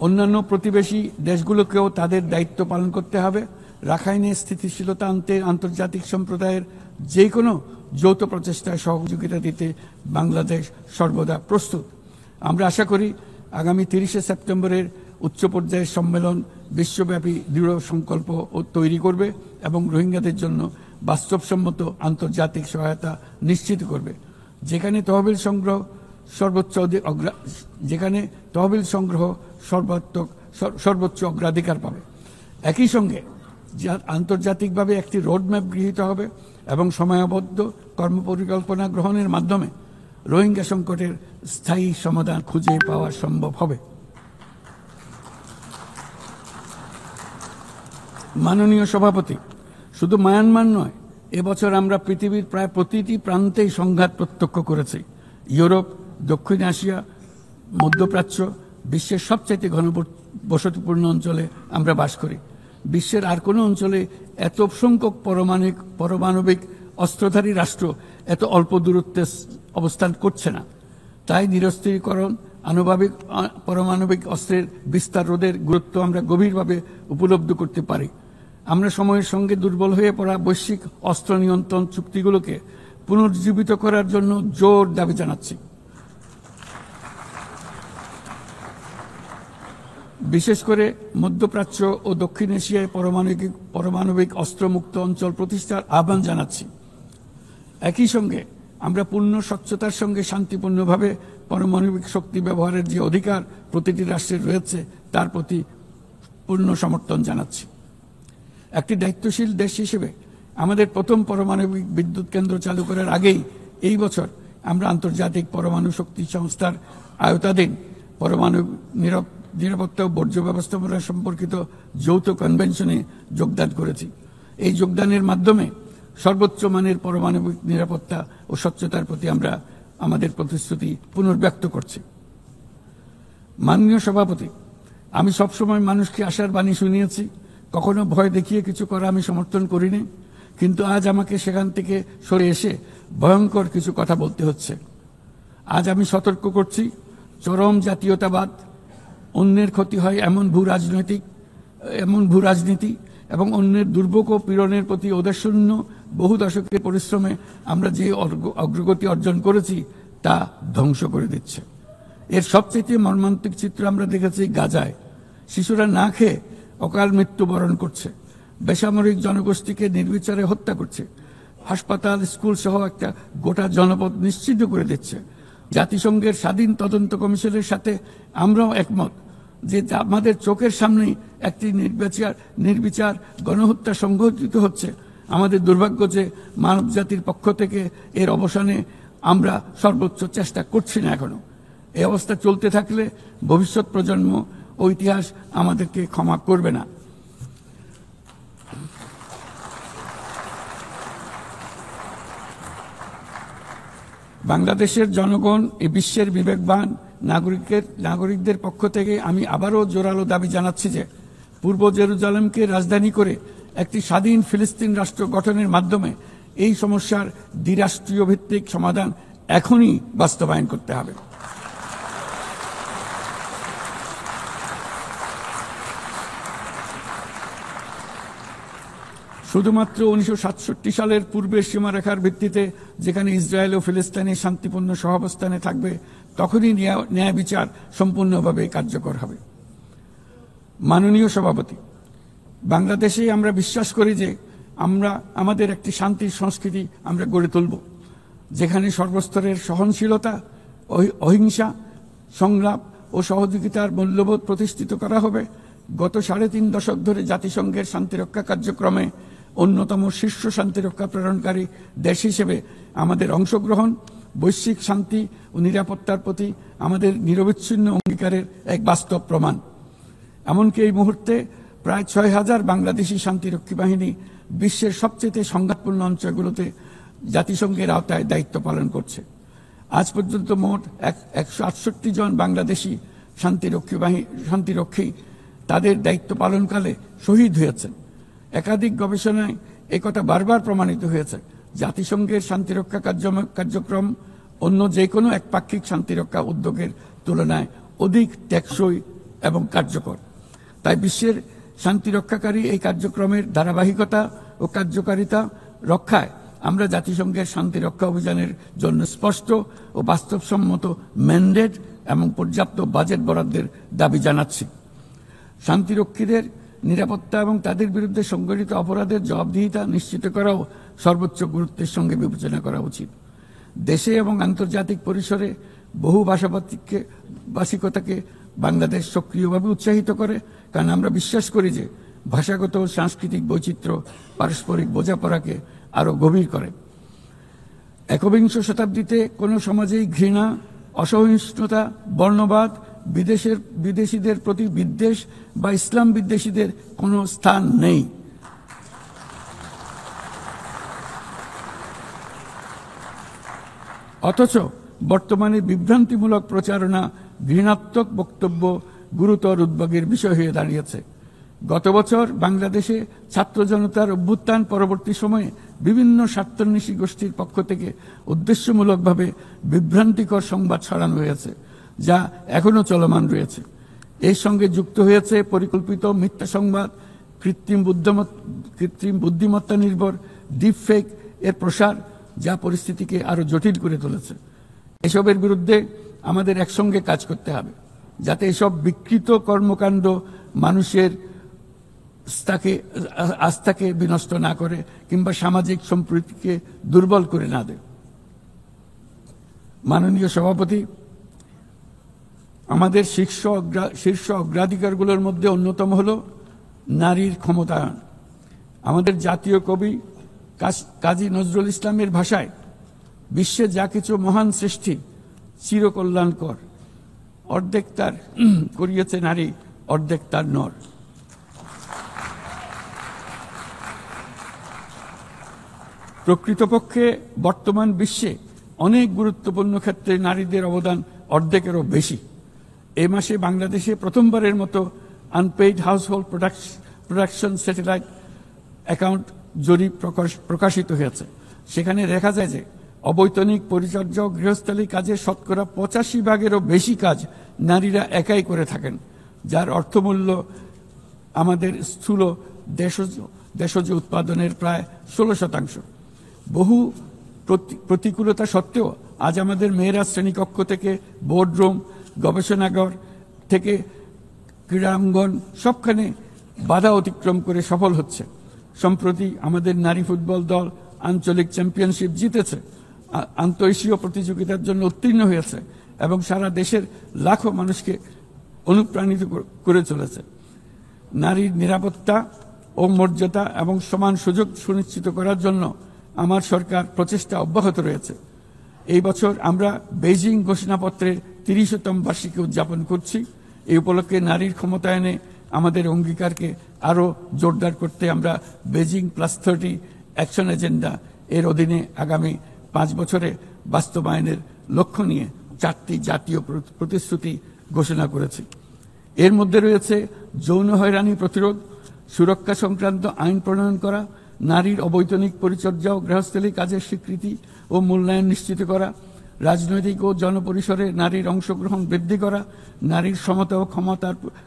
অন্যান্য প্রতিবেশী দেশগুলোকেও তাদের দায়িত্ব পালন করতে হবে। রাখাইনের স্থিতিশীলতা আনতে আন্তর্জাতিক সম্প্রদায়ের যে কোনো যৌথ প্রচেষ্টায় সহযোগিতা দিতে বাংলাদেশ সর্বদা প্রস্তুত। আমরা আশা করি আগামী 30শে সেপ্টেম্বরের উচ্চ পর্যায়ের সম্মেলন বিশ্বব্যাপী দৃঢ় সংকল্প তৈরি করবে এবং রোহিঙ্গাদের জন্য বাস্তবসম্মত আন্তর্জাতিক সহায়তা নিশ্চিত করবে, যেখানে তহবিল সংগ্রহ সর্বোচ্চ অগ্রাধিকার পাবে। একই সঙ্গে আন্তর্জাতিকভাবে একটি রোডম্যাপ গৃহীত হবে এবং সময়াবদ্ধ কর্মপরিকল্পনা গ্রহণের মাধ্যমে রোহিঙ্গা সংকটের স্থায়ী সমাধান খুঁজে পাওয়া সম্ভব হবে। মাননীয় সভাপতি, শুধু মায়ানমার নয়, এবছর আমরা পৃথিবীর প্রায় প্রতিটি প্রান্তেই সংঘাত প্রত্যক্ষ করেছি। ইউরোপ, দক্ষিণ এশিয়া, মধ্যপ্রাচ্য, বিশ্বের সবচেয়ে ঘনবসতিপূর্ণ অঞ্চলে আমরা বাস করি। বিশ্বের আর কোনো অঞ্চলে এত সংখ্যক পারমাণবিক অস্ত্রধারী রাষ্ট্র এত অল্প দূরত্বে অবস্থান করছে না। তাই নিরস্ত্রীকরণ, পারমাণবিক অস্ত্রের বিস্তার রোধের গুরুত্ব আমরা গভীরভাবে উপলব্ধি করতে পারি। আমরা সময়ের সঙ্গে দুর্বল হয়ে পড়া বৈশ্বিক অস্ত্র নিয়ন্ত্রণ চুক্তিগুলোকে পুনর্জীবিত করার জন্য জোর দাবি জানাচ্ছি। বিশেষ করে মধ্যপ্রাচ্য ও দক্ষিণ এশিয়ায় পারমাণবিক অস্ত্রমুক্ত অঞ্চল প্রতিষ্ঠার আহ্বান জানাচ্ছি। একই সঙ্গে আমরা পূর্ণ স্বচ্ছতার সঙ্গে শান্তিপূর্ণভাবে পারমাণবিক শক্তি ব্যবহারের যে অধিকার প্রতিটি রাষ্ট্রের রয়েছে তার প্রতি পূর্ণ সমর্থন জানাচ্ছি। একটি দায়িত্বশীল দেশ হিসেবে আমাদের প্রথম পারমাণবিক বিদ্যুৎ কেন্দ্র চালু করার আগেই এই বছর আমরা আন্তর্জাতিক পরমাণু শক্তি সংস্থার আওতাধীন পরমাণু নিরাপত্তা ও বর্জ্য ব্যবস্থাপনা সম্পর্কিত যৌথ কনভেনশনে যোগদান করেছি। এই যোগদানের মাধ্যমে সর্বোচ্চ মানের পারমাণবিক নিরাপত্তা ও স্বচ্ছতার প্রতি আমরা আমাদের প্রতিশ্রুতি পুনর্ব্যক্ত করছি। মাননীয় সভাপতি, আমি সবসময় মানুষকে আশার বাণী শুনিয়েছি, কখনো ভয় দেখিয়ে কিছু করা আমি সমর্থন করিনি, কিন্তু আজ আমাকে সেখান থেকে সরে এসে ভয়ঙ্কর কিছু কথা বলতে হচ্ছে। আজ আমি সতর্ক করছি, চরম জাতীয়তাবাদ, অন্যের ক্ষতি হয় এমন ভূ রাজনীতি এবং অন্যের দুর্ভোগ ও পীড়নের প্রতি ওদেশশূন্য বহু দশকের পরিশ্রমে আমরা যে অগ্রগতি অর্জন করেছি তা ধ্বংস করে দিচ্ছে। এর সবচেয়ে মর্মান্তিক চিত্র আমরা দেখেছি গাজায়। শিশুরা না খেয়ে অকাল মৃত্যুবরণ করছে, বেসামরিক জনগোষ্ঠীকে নির্বিচারে হত্যা করছে, হাসপাতাল, স্কুল সহ একটা গোটা জনপদ নিশ্চিহ্ন করে দিচ্ছে। জাতিসংঘের স্বাধীন তদন্ত কমিশনের সাথে আমরাও একমত যে আমাদের চোখের সামনেই একটি নির্বিচার গণহত্যা সংঘটিত হচ্ছে। আমাদের দুর্ভাগ্য যে মানব জাতির পক্ষ থেকে এর অবসানে আমরা সর্বোচ্চ চেষ্টা করছি না এখনো। এই অবস্থা চলতে থাকলে ভবিষ্যৎ প্রজন্ম ও ইতিহাস আমাদেরকে ক্ষমা করবে না। বাংলাদেশের জনগণ এই বিশ্বের বিবেকবান নাগরিকদের পক্ষ থেকে আমি আবারও জোরালো দাবি জানাচ্ছি যে পূর্ব জেরুজালেমকে রাজধানী করে একটি স্বাধীন ফিলিস্তিন রাষ্ট্র গঠনের মাধ্যমে এই সমস্যার দ্বিরাষ্ট্রীয় ভিত্তিক সমাধান এখনই বাস্তবায়ন করতে হবে। শুধুমাত্র 1967 সালের পূর্বের সীমারেখার ভিত্তিতে যেখানে ইসরায়েল ও ফিলিস্তিনি শান্তিপূর্ণ সহাবস্থানে থাকবে তখনই ন্যায় বিচার সম্পূর্ণভাবে কার্যকর হবে। মাননীয় সভাপতি, বাংলাদেশে আমরা বিশ্বাস করি যে আমাদের একটি শান্তির সংস্কৃতি আমরা গড়ে তুলব, যেখানে সর্বস্তরের সহনশীলতা, অহিংসা, সংলাপ ও সহযোগিতার মূল্যবোধ প্রতিষ্ঠিত করা হবে। গত 3.5 দশক ধরে জাতিসংঘের শান্তিরক্ষা কার্যক্রমে অন্যতম শীর্ষ শান্তিরক্ষা প্রেরণকারী দেশ হিসেবে আমাদের অংশগ্রহণ বৈশ্বিক শান্তি ও নিরাপত্তার প্রতি আমাদের নিরবিচ্ছিন্ন অঙ্গীকারের এক বাস্তব প্রমাণ। এমনকি এই মুহূর্তে প্রায় 6,000 বাংলাদেশি শান্তিরক্ষী বাহিনী বিশ্বের সবচেয়ে সংঘাতপূর্ণ অঞ্চলগুলোতে জাতিসংঘের আওতায় দায়িত্ব পালন করছে। আজ পর্যন্ত মোট 168 জন বাংলাদেশি শান্তিরক্ষী তাদের দায়িত্ব পালনকালে শহীদ হয়েছেন। একাধিক গবেষণায় একথা বারবার প্রমাণিত হয়েছে। জাতিসংঘের শান্তিরক্ষা কার্যক্রম অন্য যে কোনো একপাক্ষিক শান্তিরক্ষা উদ্যোগের তুলনায় অধিক টেকসই এবং কার্যকর। তাই বিশ্বের শান্তিরক্ষাকারী এই কার্যক্রমের ধারাবাহিকতা ও কার্যকারিতা রক্ষায় আমরা জাতিসংঘের শান্তিরক্ষা অভিযানের জন্য স্পষ্ট ও বাস্তবসম্মত ম্যান্ডেট এবং পর্যাপ্ত বাজেট বরাদ্দের দাবি জানাচ্ছি। শান্তিরক্ষীদের নিরাপত্তা এবং তাদের বিরুদ্ধে সংঘটিত অপরাধের জবাবদিহিতা নিশ্চিত করাও সর্বোচ্চ গুরুত্বের সঙ্গে বিবেচনা করা উচিত। দেশে এবং আন্তর্জাতিক পরিসরে বহু ভাষিকতাকে বাংলাদেশ সক্রিয়ভাবে উৎসাহিত করে, কারণ আমরা বিশ্বাস করি যে ভাষাগত ও সাংস্কৃতিক বৈচিত্র্য পারস্পরিক বোঝাপড়াকে আরো গভীর করে। একবিংশ শতাব্দীতে কোনো সমাজেই ঘৃণা, অসহিষ্ণুতা, বর্ণবাদ, বিদেশিদের প্রতি বিদ্বেষ বা ইসলাম বিদ্বেষীদের কোনো স্থান নেই। অথচ বর্তমানে বিভ্রান্তিমূলক প্রচারণা, ঘৃণাত্মক বক্তব্য গুরুতর উদ্বেগের বিষয় হয়ে দাঁড়িয়েছে। গত বছর বাংলাদেশে ছাত্র জনতার অভ্যুত্থান পরবর্তী সময়ে বিভিন্ন স্বার্থান্বেষী গোষ্ঠীর পক্ষ থেকে উদ্দেশ্যমূলকভাবে বিভ্রান্তিকর সংবাদ ছড়ানো হয়েছে, যা এখনো চলমান রয়েছে। এর সঙ্গে যুক্ত হয়েছে পরিকল্পিত মিথ্যা সংবাদ, কৃত্রিম বুদ্ধিমত্তা নির্ভর ডিপফেক এর প্রসার, যা পরিস্থিতিকে আরো জটিল করে তুলেছে। এসবের বিরুদ্ধে আমাদের একসঙ্গে কাজ করতে হবে, যাতে এসব বিকৃত কর্মকাণ্ড মানুষের আস্থাকে বিনষ্ট না করে কিংবা সামাজিক সম্প্রীতিকে দুর্বল করে না দেয়। মাননীয় সভাপতি, আমাদের শীর্ষ অগ্রাধিকারগুলোর মধ্যে অন্যতম হল নারীর ক্ষমতায়ন। আমাদের জাতীয় কবি কাজী নজরুল ইসলামের ভাষায়, বিশ্বে যা কিছু মহান সৃষ্টি চিরকল্যাণকর, অর্ধেক তার করিয়েছে নারী, অর্ধেক তার নর। প্রকৃতপক্ষে বর্তমান বিশ্বে অনেক গুরুত্বপূর্ণ ক্ষেত্রে নারীদের অবদান অর্ধেকেরও বেশি। এ মাসে বাংলাদেশে প্রথমবারের মতো unpaid household production satellite account জরিপ প্রকাশিত হয়েছে। সেখানে দেখা যায় যে অবৈতনিক পরিচর্যা ও গৃহস্থালী কাজে শতকরা 85% বেশি কাজ নারীরা একাই করে থাকেন, যার অর্থমূল্য আমাদের স্থূল দেশজ উৎপাদনের প্রায় 16%। বহু প্রতিকূলতা সত্ত্বেও আজ আমাদের মেয়েরা শ্রেণীকক্ষ থেকে বোর্ডরুম, গবেষণাগার থেকে ক্রীড়াঙ্গন সবখানে বাধা অতিক্রম করে সফল হচ্ছে। সম্প্রতি আমাদের নারী ফুটবল দল আঞ্চলিক চ্যাম্পিয়নশিপ জিতেছে। আন্তঃএশীয় প্রতিযোগিতার জন্য উত্তীর্ণ হয়েছে এবং সারা দেশের লাখো মানুষকে অনুপ্রাণিত করে চলেছে। নারীর নিরাপত্তা ও মর্যাদা এবং সমান সুযোগ সুনিশ্চিত করার জন্য আমার সরকার প্রচেষ্টা অব্যাহত রয়েছে। এই বছর আমরা বেইজিং ঘোষণাপত্রের ৩০তম বার্ষিকী উদযাপন করছি। এই উপলক্ষে নারীর ক্ষমতায়নে আমাদের অঙ্গীকারকে আরও জোরদার করতে আমরা বেইজিং +30 অ্যাকশন এজেন্ডা এর অধীনে আগামী 5 বছরে বাস্তবায়নের লক্ষ্য নিয়ে 4টি জাতীয় প্রতিশ্রুতি ঘোষণা করেছি। এর মধ্যে রয়েছে যৌন হয়রানি প্রতিরোধ, সুরক্ষা সংক্রান্ত আইন প্রণয়ন করা, নারীর অবৈতনিক পরিচর্যা ও গৃহস্থলী কাজের স্বীকৃতি ও মূল্যায়ন নিশ্চিত করা, রাজনৈতিক ও জনপরিসরে নারীর অংশগ্রহণ বৃদ্ধি করা, নারীর সমতা ও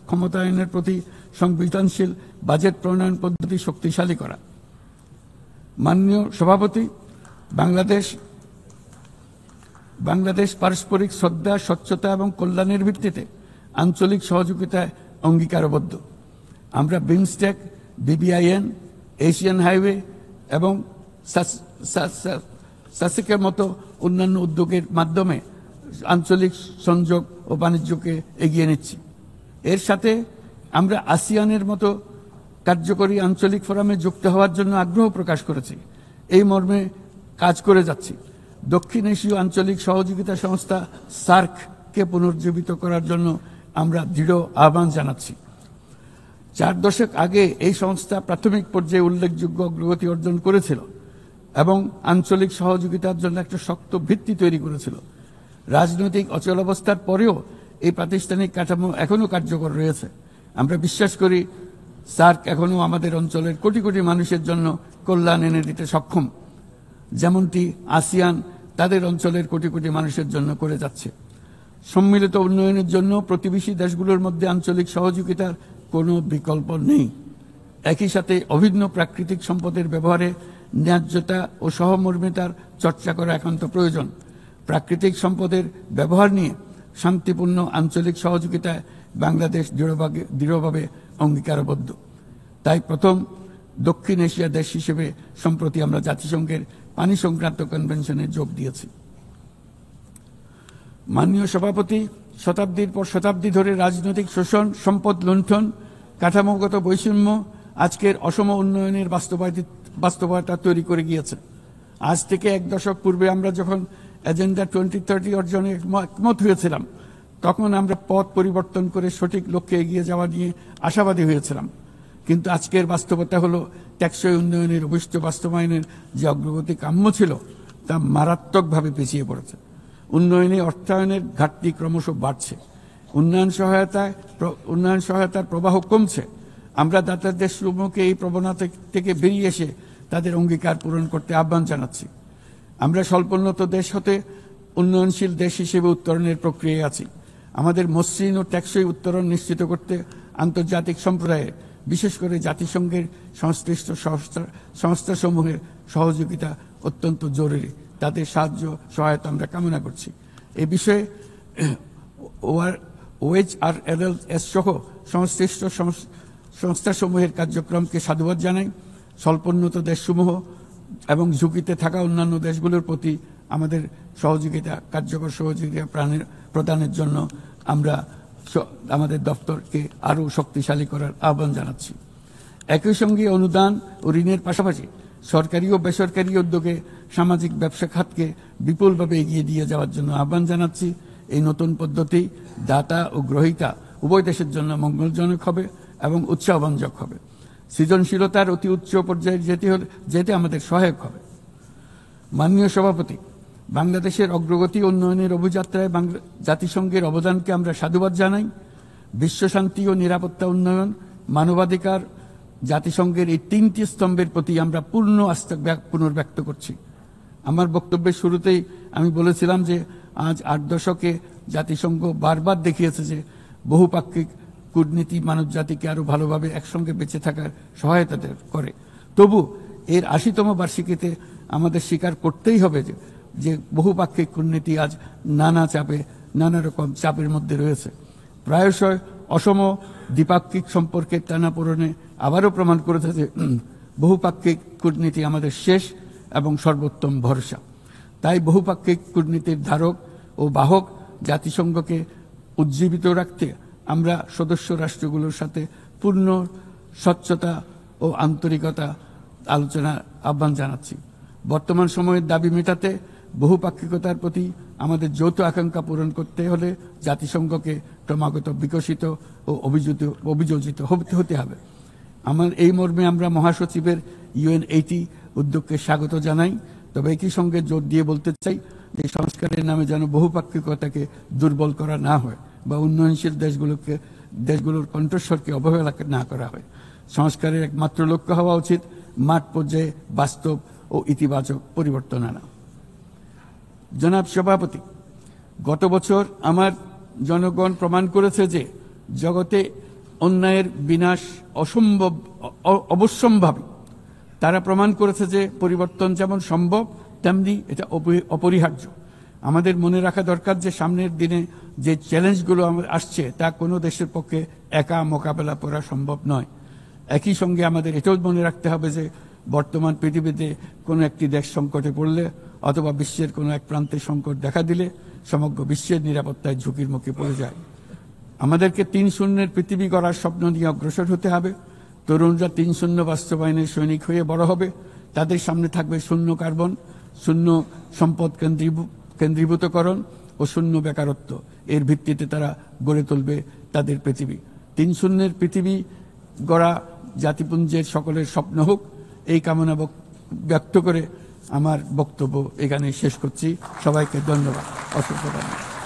ক্ষমতায়নের প্রতি সংবেদনশীল বাজেট প্রণয়ন পদ্ধতি শক্তিশালী করা। মাননীয় সভাপতি, বাংলাদেশ পারস্পরিক শ্রদ্ধা, স্বচ্ছতা এবং কল্যাণের ভিত্তিতে আঞ্চলিক সহযোগিতায় অঙ্গীকারবদ্ধ। আমরা বিমস্টেক, BBIN, এশিয়ান হাইওয়ে এবং সাসেকের মতো অন্যান্য উদ্যোগের মাধ্যমে আঞ্চলিক সংযোগ ও বাণিজ্যকে এগিয়ে নিচ্ছি। এর সাথে আমরা আসিয়ানের মতো কার্যকরী আঞ্চলিক ফোরামে যুক্ত হওয়ার জন্য আগ্রহ প্রকাশ করেছি। এই মর্মে কাজ করে যাচ্ছি। দক্ষিণ এশীয় আঞ্চলিক সহযোগিতা সংস্থা SAARC-কে পুনর্জীবিত করার জন্য আমরা দৃঢ় আহ্বান জানাচ্ছি। 4 দশক আগে এই সংস্থা প্রাথমিক পর্যায়ে উল্লেখযোগ্য অগ্রগতি অর্জন করেছিল এবং আঞ্চলিক সহযোগিতার জন্য একটা শক্ত ভিত্তি তৈরি করেছিল। রাজনৈতিক অচলাবস্থার পরেও এই প্রাতিষ্ঠানিক কাঠামো এখনো কার্যকর রয়েছে। আমরা বিশ্বাস করি SAARC এখনো আমাদের অঞ্চলের কোটি কোটি মানুষের জন্য কল্যাণ এনে দিতে সক্ষম, যেমনটি আসিয়ান তাদের অঞ্চলের কোটি কোটি মানুষের জন্য করে যাচ্ছে। সম্মিলিত উন্নয়নের জন্য প্রতিবেশী দেশগুলোর মধ্যে আঞ্চলিক সহযোগিতার কোনো বিকল্প নেই। একই সাথে অভিন্ন প্রাকৃতিক সম্পদের ব্যবহারে ন্যায্যতা ও সহমর্মিতার চর্চা করা একান্ত প্রয়োজন। প্রাকৃতিক সম্পদের ব্যবহার নিয়ে শান্তিপূর্ণ আঞ্চলিক সহযোগিতায় বাংলাদেশ দৃঢ়ভাবে অঙ্গীকারবদ্ধ। তাই প্রথম দক্ষিণ এশিয়া দেশ হিসেবে সম্প্রতি আমরা জাতিসংঘের পানি সংক্রান্ত কনভেনশনে যোগ দিয়েছি। মাননীয় সভাপতি, শতাব্দীর পর শতাব্দী ধরে রাজনৈতিক শোষণ, সম্পদ লুণ্ঠন, কাঠামোগত বৈষম্য আজকের অসম উন্নয়নের বাস্তবতা তৈরি করে গিয়েছে। আজ থেকে 1 দশক পূর্বে আমরা যখন এজেন্ডা 2030 অর্জনে একমত হয়েছিলাম, তখন আমরা পথ পরিবর্তন করে সঠিক লক্ষ্যে এগিয়ে যাওয়া নিয়ে আশাবাদী হয়েছিলাম। কিন্তু আজকের বাস্তবতা হলো টেকসই উন্নয়নের অভিষ্ট বাস্তবায়নের যে অগ্রগতি কাম্য ছিল তা মারাত্মকভাবে পিছিয়ে পড়েছে। উন্নয়নে অর্থায়নের ঘাটতি ক্রমশ বাড়ছে। উন্নয়ন সহায়তার প্রবাহ কমছে। আমরা দাতাদের সমূহকে এই প্রবণতা থেকে বেরিয়ে এসে তাদের অঙ্গীকার পূরণ করতে আহ্বান জানাচ্ছি। আমরা স্বল্পোন্নত দেশ হতে উন্নয়নশীল দেশ হিসেবে উত্তরণের প্রক্রিয়ায় আছি। আমাদের মসৃণ ও টেকসই উত্তরণ নিশ্চিত করতে আন্তর্জাতিক সম্প্রদায়ের, বিশেষ করে জাতিসংঘের সংশ্লিষ্ট সংস্থাসমূহের সহযোগিতা অত্যন্ত জরুরি। তাদের সাহায্য সহায়তা আমরা কামনা করছি। এ বিষয়ে OHRLS সহ সংশ্লিষ্ট সংস্থাসমূহের কার্যক্রমকে সাধুবাদ জানাই। স্বল্পোন্নত দেশসমূহ এবং ঝুঁকিতে থাকা অন্যান্য দেশগুলোর প্রতি আমাদের কার্যকর সহযোগিতা প্রদানের জন্য আমরা আমাদের দপ্তরকে আরও শক্তিশালী করার আহ্বান জানাচ্ছি। একই সঙ্গে অনুদান ও ঋণের পাশাপাশি সরকারি ও বেসরকারি উদ্যোগে সামাজিক ব্যবসা খাতকে বিপুলভাবে এগিয়ে দিয়ে যাওয়ার জন্য আহ্বান জানাচ্ছি। এই নতুন পদ্ধতি দাতা ও গ্রহীতা উভয় দেশের জন্য মঙ্গলজনক হবে এবং উৎসাহব্যঞ্জক হবে। সৃজনশীলতার অতি উচ্চ পর্যায়ে যেতে আমাদের সহায়ক হবে। মাননীয় সভাপতি, বাংলাদেশের অগ্রগতি উন্নয়নের অভিযাত্রায় জাতিসংঘের অবদানকে আমরা সাধুবাদ জানাই। বিশ্বশান্তি ও নিরাপত্তা উন্নয়ন, মানবাধিকার, জাতিসংঘের এই 3টি স্তম্ভের প্রতি আমরা পূর্ণ আস্থা পুনর্ব্যক্ত করছি। আমার বক্তব্যের শুরুতেই আমি বলেছিলাম যে আজ 8 দশকে জাতিসংঘ বারবার দেখিয়েছে যে বহুপাক্ষিক কূটনীতি মানব জাতিকে আরো ভালোভাবে একসঙ্গে বেঁচে থাকার সহায়তা করে। তবু এর 80তম বার্ষিকীতে আমাদের স্বীকার করতেই হবে যে বহুপাক্ষিক কূটনীতি আজ নানা রকম চাপের মধ্যে রয়েছে। প্রায়শই অসম দ্বিপাক্ষিক সম্পর্কের টানাপোড়েনে আবারও প্রমাণ করেছে যে বহুপাক্ষিক কূটনীতি আমাদের শেষ এবং সর্বোত্তম ভরসা। তাই বহুপাক্ষিক কূটনীতির ধারক ও বাহক জাতিসংঘকে উজ্জীবিত রাখতে আমরা সদস্য রাষ্ট্রগুলোর সাথে পূর্ণ স্বচ্ছতা ও আন্তরিকতা আলোচনার আহ্বান জানাচ্ছি। বর্তমান সময়ের দাবি মেটাতে বহুপাক্ষিকতার প্রতি আমাদের যৌথ আকাঙ্ক্ষা পূরণ করতে হলে জাতিসংঘকে ক্রমাগত বিকশিত ও অভিযোজিত হতে হবে। এই মর্মে আমরা মহাসচিবের UN80 উদ্যোগকে স্বাগত জানাই। তবে একই সঙ্গে জোর দিয়ে বলতে চাই যে সংস্কারের নামে যেন বহুপাক্ষিকতাকে দুর্বল করা না হয় বা উন্নয়নশীল দেশগুলোর কণ্ঠস্বরকে অবহেলা না করা হয়। সংস্কারের একমাত্র লক্ষ্য হওয়া উচিত মাঠ পর্যায়ে বাস্তব ও ইতিবাচক পরিবর্তন আনা। জনাব সভাপতি, গত বছর আমার জনগণ প্রমাণ করেছে যে জগতে অন্যায়ের বিনাশ অবশ্যম্ভাবী। তারা প্রমাণ করেছে যে পরিবর্তন যেমন সম্ভব তেমনি এটা অপরিহার্য। আমাদের মনে রাখা দরকার যে সামনের দিনে যে চ্যালেঞ্জগুলো আসছে তা কোনো দেশের পক্ষে একা মোকাবেলা করা সম্ভব নয়। একই সঙ্গে আমাদের এটাও মনে রাখতে হবে যে বর্তমান পৃথিবীতে কোনো একটি দেশ সংকটে পড়লে অথবা বিশ্বের কোনো এক প্রান্তে সংকট দেখা দিলে সমগ্র বিশ্বের নিরাপত্তায় ঝুঁকির মুখে পড়ে যায়। আমাদেরকে ৩-০ পৃথিবী গড়ার স্বপ্ন নিয়ে অগ্রসর হতে হবে। তরুণরা ৩-০ বাস্তবায়নের সৈনিক হয়ে বড় হবে। তাদের সামনে থাকবে শূন্য কার্বন, শূন্য সম্পদ কেন্দ্রীভূতকরণ ও শূন্য বেকারত্ব। এর ভিত্তিতে তারা গড়ে তুলবে তাদের পৃথিবী। ৩-০ পৃথিবী গড়া জাতিপুঞ্জের সকলের স্বপ্ন হোক, এই কামনা ব্যক্ত করে আমার বক্তব্য এখানে শেষ করছি। সবাইকে ধন্যবাদ, অসংখ্য ধন্যবাদ।